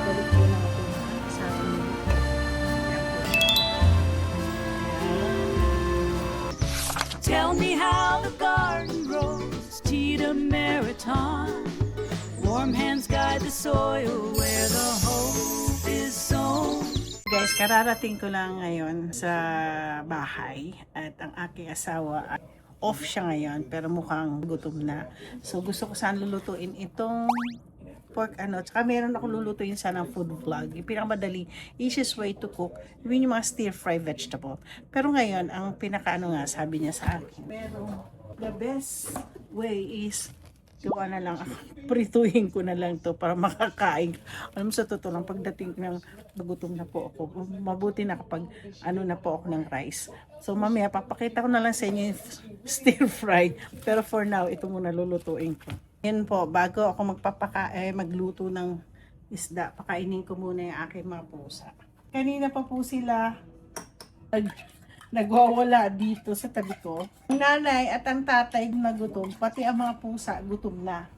Babalik po natin sa amin. Tell me how the garden grows, Tita Meriton. Warm hands guide the soil where the hope is sown. Guys, kararating ko lang ngayon sa bahay at ang aking asawa off siya ngayon pero mukhang gutom na. So gusto ko sana lulutuin itong pork tsaka meron ako lulutuin sana ng food vlog. Yung pinakamadali, easiest way to cook, yun yung mga stir fry vegetable. Pero ngayon, ang nga, sabi niya sa akin, pero the best way is gawa na lang ako. Prituhin ko na lang to para makakain. Alam mo, sa totoo lang, pagdating ng nagutom na po ako, mabuti na kapag na po ako ng rice. So mamaya, papakita ko na lang sa inyo yung stir fry. Pero for now, ito muna lulutuin ko. Yan po, bago ako magluto ng isda, pakainin ko muna yung aking mga pusa. Kanina pa po sila nagwawala dito sa tabi ko. Ang nanay at ang tatay nagutom, pati ang mga pusa gutom na.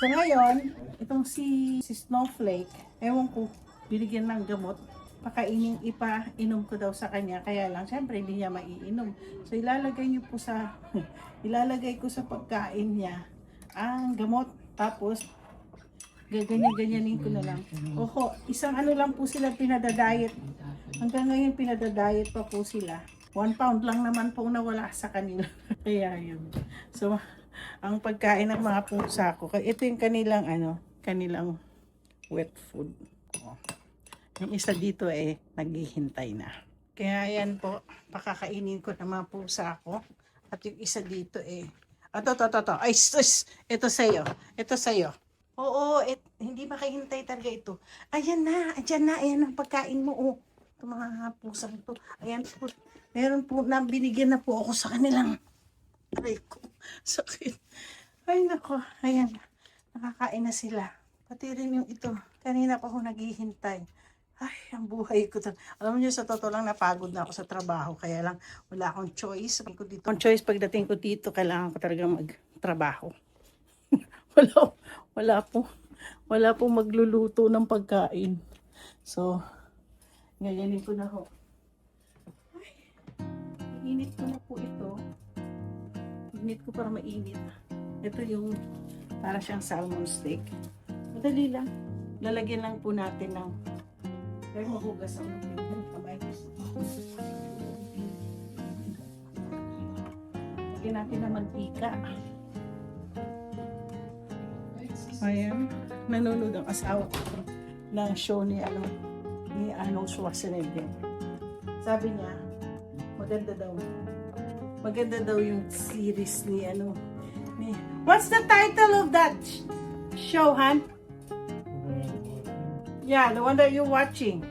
So ngayon, itong si Snowflake, ewan ko, binigyan ng gamot, pakainin inom ko daw sa kanya, kaya lang, syempre hindi niya maiinom. So ilalagay ko sa pagkain niya ang gamot, tapos gaganyan-ganyanin ko na lang. Oho, isang lang po sila pinadadiet. Hanggang ngayon pinadadiet pa po sila. 1 pound lang naman po nawala sa kanila. Kaya yun. So, ang pagkain ng mga pusa ko, ito yung kanilang wet food. Oh. Yung isa dito naghihintay na. Kaya yan po, pakakainin ko ng mga pusa ko. At yung isa dito ito. Ay, ito sa'yo. Ito sa'yo. Oo, hindi makahintay talaga ito. Ayan na, ayan ang pagkain mo. Oh. Ito mga pusang to. Ayan po. Meron po na binigyan na po ako sa kanilang. Aray ko. Sakit. Ay nako. Ayan. Nakakain na sila. Pati rin yung ito. Kanina pa ako naghihintay. Ay, ang buhay ko. Alam niyo, sa totoo lang napagod na ako sa trabaho. Kaya lang, wala akong choice. Ang choice pagdating ko dito, kailangan ko talaga magtrabaho. Wala po magluluto ng pagkain. So, ganyanin ko na ho. Ay, init ko na po ito. Init ko para mainit. Ito yung para siyang salmon steak. Madali lang. Lalagyan lang po natin ng pero mahugas ang kamay. Lagyan natin ng mantika. Ayan. Nanonood ang asawa ko ng show ni Arnold Schwarzenegger. Sabi niya, maganda daw yung series ni what's the title of that show, Han? Yeah, the one that you're watching.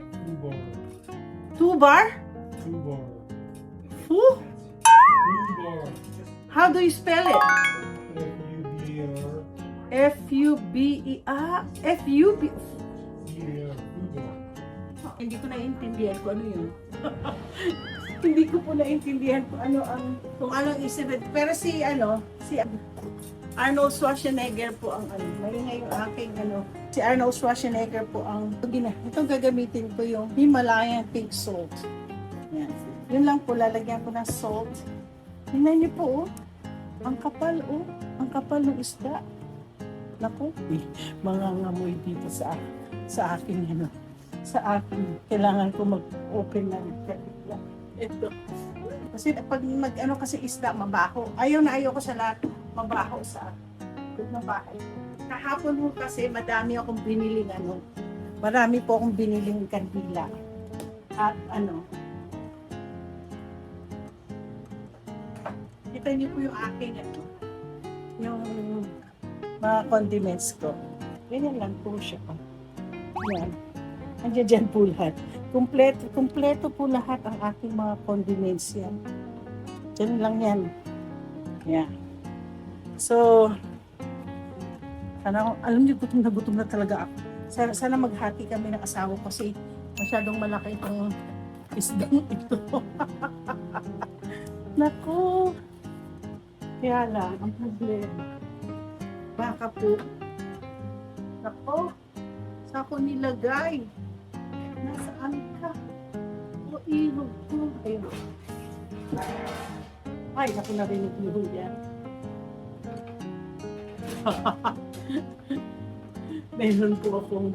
Two-bar? Two-bar. Who? Two-bar. How do you spell it? F-U-B-R. F-U-B-E-R. F-U-B... B-R. Two-bar. Hindi ko naiintindihan kung ano yun. Hindi ko po naiintindihan kung anong isipin. Pero si Arnold Schwarzenegger po ang maingay yung aking si Arnold Schwarzenegger po ang itong gagamitin ko yung Himalayan pink salt. Yan. Yun lang po, lalagyan ko ng salt. Tingnan niyo po, ang kapal ng isda. Naku, mga ngamoy dito sa akin kailangan ko mag-open ng ito. Kasi pag kasi isda mabaho. Ayaw ko sa lahat mabaho sa bahay. Kahapon mo kasi marami po akong biniling kandila. At kita niyo po yung aking yung mga condiments ko. Ganyan lang po siya. Yan. Andiyan dyan po lahat. Kompleto po lahat ang aking mga condiments yan. Diyan lang yan. Yeah. So, alam niyo, gutom na talaga ako. Sana maghati kami ng asawa kasi masyadong malaki itong isdang ito. Naku! Kaya lang, ang problema. Baka po. Naku! Saan ko nilagay? Nasaan ka? O ilog ko. Ayun. Ay, naku, narinig mo yan. Meron po akong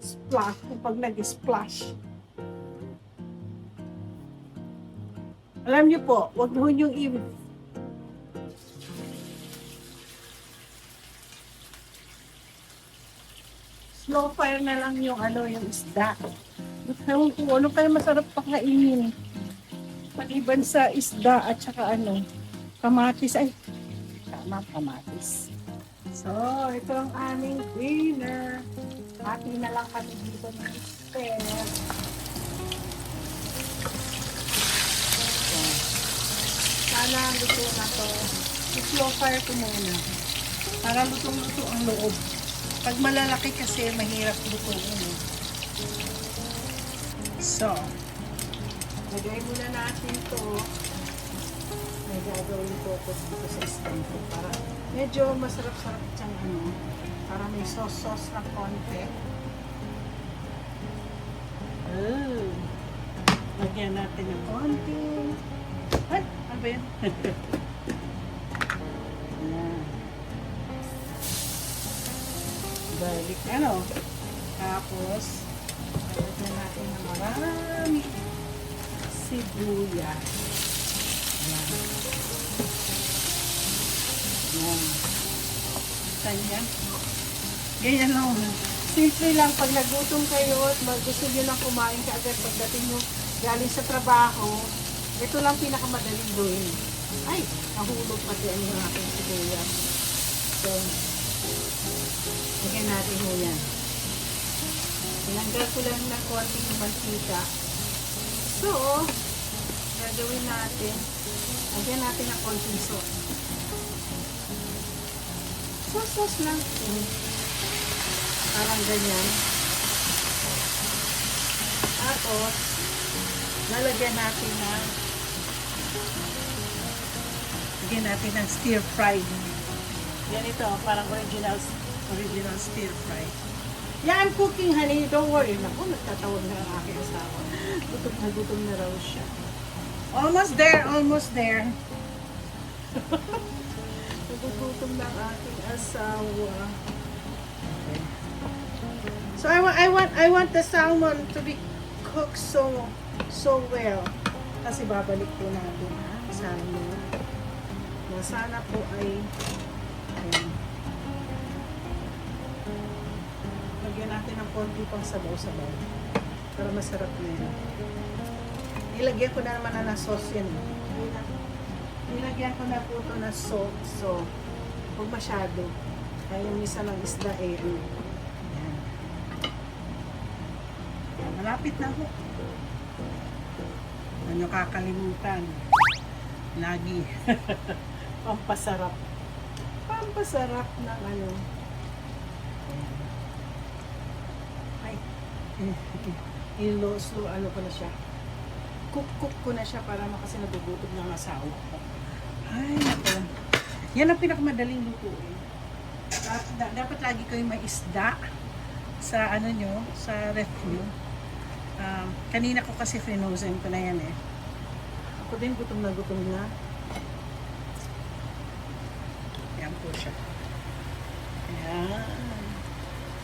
splash. Kapag nag-splash. Alam niyo po, wag mo yung slow fire na lang yung yung isda. Ewan ko, ano kaya masarap pakainin? Maliban sa isda at saka kamatis. Ay, tama, kamatis. So, ito ang aming dinner. Hati na lang kami dito ng spare. So, sana luto na to. I-slow fire ko muna. Para lutong-luto ang loob. Pag malalaki kasi, mahirap lutuin. So, lagay muna natin to. May gagawin ko dito sa stand ko para medyo masarap-sarap siyang para may sauce na konti. Lagyan natin ng konti. Ay, ano ba yan? Ayan. Balik tapos lagyan natin ng marami sibuyas. Ayan. Ayan. Ganyan. Ganyan lang. Simple lang. Pag nagutom kayo at gusto nyo lang kumain kaagad pagdating nyo galing sa trabaho, ito lang pinakamadaling gawin. Ay, nahulog pati yung aking sibuyas. So, lagyan natin mo yan. Tinanggal ko lang ng konting mantika. So, gagawin natin, lagyan natin ng konting sauce. Sauce lang. Parang ganyan. Tapos, lalagyan natin ng stir fried. Yan ito, parang original stir fry. Yeah, I'm cooking, honey. Don't worry. Naku, nagtatawag na ang aking asawa. Gutom na raw siya. Almost there, almost there. Nagugutom na ang aking asawa. Okay. So I want the salmon to be cooked so well. Kasi babalik po natin salmon. Na sana po ay lagyan natin ng konti pang sabaw-sabaw para masarap na yun. Ilagyan ko na naman na sauce yan. Ilagyan ko na po ito na salt. So, huwag masyado. Kaya yung isa ng isda yan. Malapit na ako. Ano kakalimutan? Lagi. Pampasarap. Pampasarap ng ay, slow ko na siya. Cook ko na siya para kasi nagugutom ng asawa ko. Ay, naku. Yan ang pinakamadaling lutuin. Dapat lagi kayo may isda sa sa ref nyo. Kanina ko kasi frozen ko na yan eh. Ako din gutom na. Yan po siya. Ayan.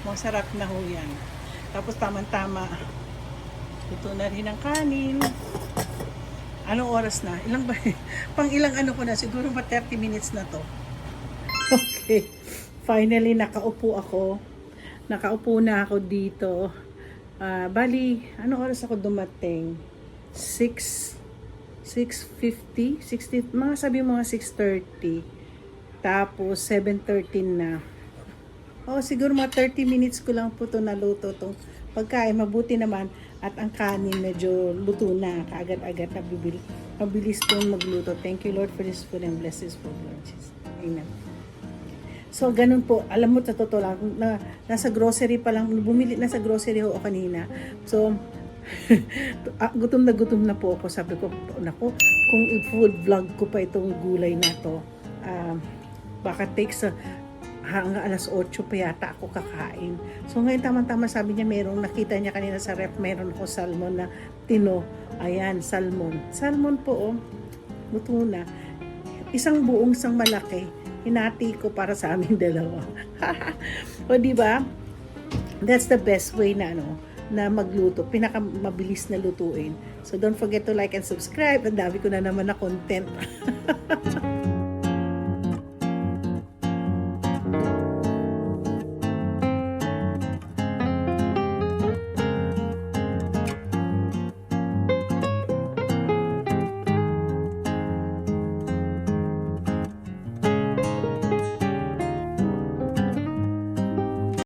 Masarap na ho yan. Tapos tamang-tama. Ito na rin ang kanin. Anong oras na? Ilang ba? Pang ilang ko na? Siguro pa 30 minutes na to. Okay. Finally, nakaupo ako. Nakaupo na ako dito. Bali, anong oras ako dumating? 6:50? 60, sabi mga 6:30. Tapos 7:13 na. Siguro mga 30 minutes ko lang po ito naluto itong pagkain. Mabuti naman at ang kanin medyo luto na. Kaagad-agad na mabilis itong magluto. Thank you Lord for this food and bless this food Lord Jesus. Amen. So ganun po. Alam mo, sa totoo lang, nasa grocery pa lang, bumili na sa grocery ho kanina. So, gutom na po ako. Sabi ko, naku, kung i-food vlog ko pa itong gulay na to, baka takes hanggang alas 8 pa yata ako kakain. So ngayon tamang-tama sabi niya nakita niya kanina sa ref, meron ako salmon na tino. Ayan, salmon. Salmon po, oh. Luto na. Isang buong, isang malaki. Hinati ko para sa aming dalawa. O diba? That's the best way na magluto. Pinakamabilis na lutuin. So don't forget to like and subscribe. Ang dami ko na naman na content.